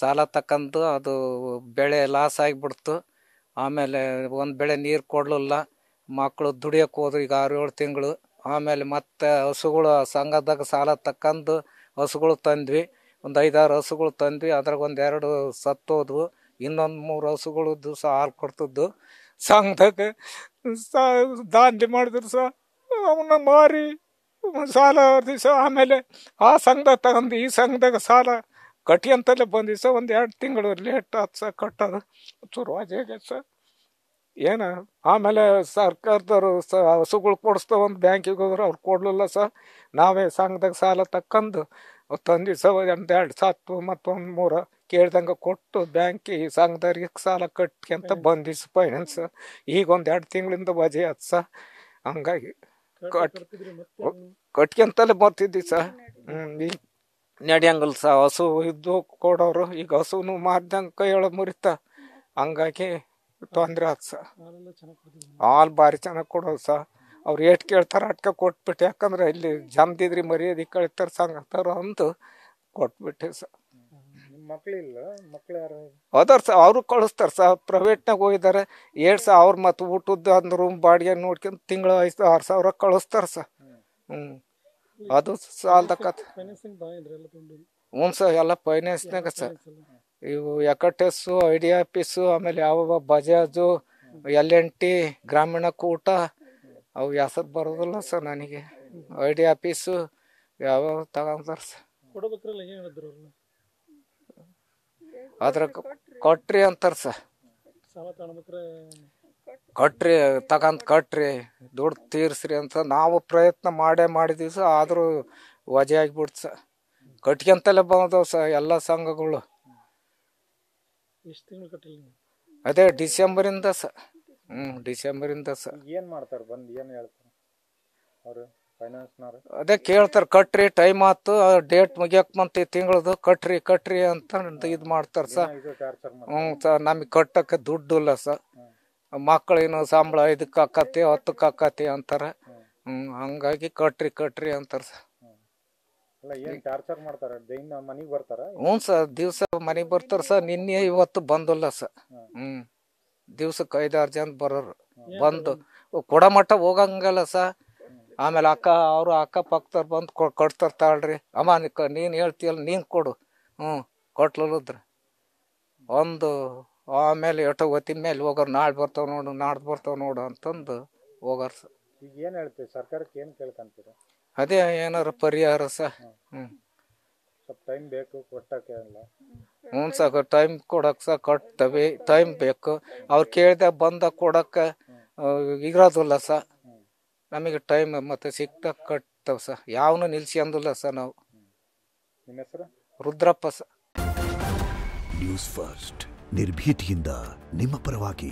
ಸಾಲ ತಕ್ಕಂದು ಅದು ಬೆಳೆ ಲಾಸ್ ಆಗಿಬಿಡ್ತು. ಆಮೇಲೆ ಒಂದು ಬೆಳೆ ನೀರು ಕೊಡಲಿಲ್ಲ, ಮಕ್ಕಳು ದುಡಿಯೋಕೆ ಹೋದ್ರು ಈಗ 6-7 ತಿಂಗಳು. ಆಮೇಲೆ ಮತ್ತೆ ಹಸುಗಳು ಸಂಘದಾಗ ಸಾಲ ತಕ್ಕಂದು ಹಸುಗಳು ತಂದ್ವಿ, ಒಂದು 5-6 ಹಸುಗಳು ತಂದ್ವಿ. ಅದ್ರಾಗ ಒಂದು 2 ಸತ್ತೋದ್ವು, ಇನ್ನೊಂದು 3 ಹಸುಗಳು ದಿವಸ ಹಾಲು ಕೊಡ್ತಿದ್ದು. ಸಂಘದಾಗ ದಾಂಧೆ ಮಾಡಿದ್ರು ಅವನ್ನ ಮಾರಿ ಸಾಲ ದಿವಸ ಆಮೇಲೆ ಆ ಸಂಘದಾಗ ತಗೊಂಡು ಈ ಸಂಘದಾಗ ಸಾಲ ಕಟ್ಟಿ ಬಂದಿ ಒಂದು 2 ತಿಂಗಳು ಲೇಟ್ ಆಯ್ತು ಕಟ್ಟೋದು ಶುರುವಾಗಿದೆ ಏನು. ಆಮೇಲೆ ಸರ್ಕಾರದವರು ಹಸುಗಳು ಕೊಡಿಸ್ತಾವ ಒಂದು ಬ್ಯಾಂಕಿಗೆ ಹೋದ್ರೆ ಅವ್ರು ಕೊಡಲಿಲ್ಲ ನಾವೇ ಸಂಘದಾಗ ಸಾಲ ತಕ್ಕಂದು ತಂದು 2 ಸತ್ತು ಮತ್ತೊಂದು 3 ಕೇಳ್ದಂಗೆ ಕೊಟ್ಟು ಬ್ಯಾಂಕಿಗೆ ಸಂಘದವ್ರಿಗೆ ಸಾಲ ಕಟ್ಕೊಂತ ಬಂದಿ ಫೈನಾನ್ಸ್. ಈಗ ಒಂದು 2 ತಿಂಗಳಿಂದ ವಜೆ ಆಯ್ತು ಹಂಗಾಗಿ ಕಟ್ಕೊಂತಲೇ ಬರ್ತಿದ್ವಿ ಈಗ ನಡೆಯಂಗಲ್ಲ ಹಸು ಇದ್ದು ಕೊಡೋರು, ಈಗ ಹಸುನು ಮಾರ್ದಂಗೆ ಕೈ ಒಳಗೆ ಮುರಿತ, ಹಂಗಾಗಿ ತೊಂದರೆ ಆಯ್ತು ಹಾಲು ಭಾರಿ ಚೆನ್ನಾಗಿ ಕೊಡೋದು ಅವ್ರು ಏಟ್ ಕೇಳ್ತಾರೆ ಅಟ್ಕ ಕೊಟ್ಬಿಟ್ಟು. ಯಾಕಂದ್ರೆ ಇಲ್ಲಿ ಜಮ್ದಿದ್ರಿ ಮರ್ಯಾದೆ ಕಳಿತಾರೆ ಸಂಘ ಅಂದು ಕೊಟ್ಬಿಟ್ಟೆ ಅದಾರ ಅವರು ಕಳಿಸ್ತಾರೆ ಪ್ರೈವೇಟ್ನಾಗ ಹೋಗಿದ್ದಾರೆ 2,000 ಅವ್ರು ಮತ್ತು ಊಟದ್ದು ಒಂದು ರೂಮ್ ಬಾಡಿಗೆ ನೋಡ್ಕೊಂಡು ತಿಂಗಳು 5,000-6,000 ಕಳಿಸ್ತಾರೆ ಅದು ಸಾಲದಕ್ಕತ್. ಎಲ್ಲ ಫೈನಾನ್ಸ್ನಾಗ ಇವು ಎಕಟೆಸ್ಸು, IDFC, ಆಮೇಲೆ ಯಾವ ಬಜಾಜು, L&T, ಗ್ರಾಮೀಣ ಕೂಟ, ಅವು ಹೆಸರು ಬರೋದಿಲ್ಲ ನನಗೆ. IDFC ಯಾವ ತಗೊಂತಾರೆ ಅದ್ರ ಕೊಟ್ರಿ ಅಂತಾರೆ ಕಟ್ರಿ ತಗೊಂಡ್ ಕಟ್ರಿ ದುಡ್ಡು ತೀರ್ಸ್ರಿ ಅಂತ ನಾವು ಪ್ರಯತ್ನ ಮಾಡಿದ್ವಿ ಆದರೂ ವಜೆ ಆಗಿಬಿಡ್ತು ಕಟ್ಕೊಂತಲೇ ಬಂದವು ಎಲ್ಲ ಸಂಘಗಳು. ಅದೇ ಡಿಸೆಂಬರಿಂದ ಡಿಸೆಂಬರಿಂದ ಏನ್ ಮಾಡ್ತಾರೆ ಬಂದು ಏನ್ ಹೇಳ್ತಾರೆ ಅವರು ಫೈನಾನ್ಸ್ನವರು? ಅದೇ ಕೇಳ್ತಾರೆ ಕಟ್ರಿ ಟೈಮ್ ಆಯ್ತು ಡೇಟ್ ಮುಗಿಯಕ್ ಬಂತು ತಿಂಗಳದು ಕಟ್ರಿ ಅಂತ ಇದು ಮಾಡ್ತಾರ ನಮಗೆ ಕಟ್ಟಕ್ಕೆ ದುಡ್ಡು ಇಲ್ಲ ಮಕ್ಕಳೇನು ಸಂಬಳ 5ಕ್ಕೆ ಆಕತಿ 10ಕ್ಕೆ ಆಕತಿ ಅಂತಾರ. ಹಂಗಾಗಿ ಕಟ್ರಿ ಅಂತಾರ ದಿವ್ಸ ಮನೆಗೆ ಬರ್ತಾರ ನಿನ್ನೆ ಇವತ್ತು ಬಂದಿಲ್ಲ ದಿವ್ಸಕ್ಕೆ 5-6 ಜನ ಬರೋರು ಬಂದು ಕೊಡಮಟ್ಟ ಹೋಗಂಗಲ್ಲ ಆಮೇಲೆ ಅವರು ಅಕ್ಕಪಕ್ಕದವ್ರು ಬಂದು ಕೊಡ್ತಾರ ತಾಳ್ರಿ ಅಮ್ಮ ನೀನು ಹೇಳ್ತೀಯಲ್ಲ ನೀನು ಕೊಡು ಕೊಟ್ಲದ್ರ ಒಂದು. ಆಮೇಲೆ ಎಷ್ಟೋ ಹೊತ್ತಿನ ಮೇಲೆ ಹೋಗೋರು ನಾಳೆ ಬರ್ತಾವ ನೋಡು ಅಂತಂದು ಹೋಗಾರ ಈಗ ಏನ್ ಹೇಳ್ತೀವಿ ಸರ್ಕಾರಕ್ಕೆ ಏನ್ ಕೇಳ್ಕಂತೀರ? ಅದೇ ಏನಾರ ಪರಿಹಾರ ಸ್ವಲ್ಪ ಟೈಮ್ ಬೇಕು ಕೊಟ್ಟಕ್ಕೆ ಟೈಮ್ ಕೊಡಕ್ ಕಟ್ತವಿ ಟೈಮ್ ಬೇಕು. ಅವ್ರು ಕೇಳ್ದಾಗ ಬಂದಾಗ ಕೊಡಕ್ಕ ಇರೋದಿಲ್ಲ ನಮಗೆ ಟೈಮ್ ಮತ್ತೆ ಸಿಕ್ತಾಗ ಕಟ್ತವ ಯಾವನು ನಿಲ್ಸ್ಕೊಂಡಿಲ್ಲ ನಾವು. ನಿಮ್ಮ ಹೆಸರು? ರುದ್ರಪ್ಪ ನ್ಯೂಸ್ ಫಸ್ಟ್ ನಿರ್ಭೀತಿಯಿಂದ ನಿಮ್ಮ ಪರವಾಗಿ.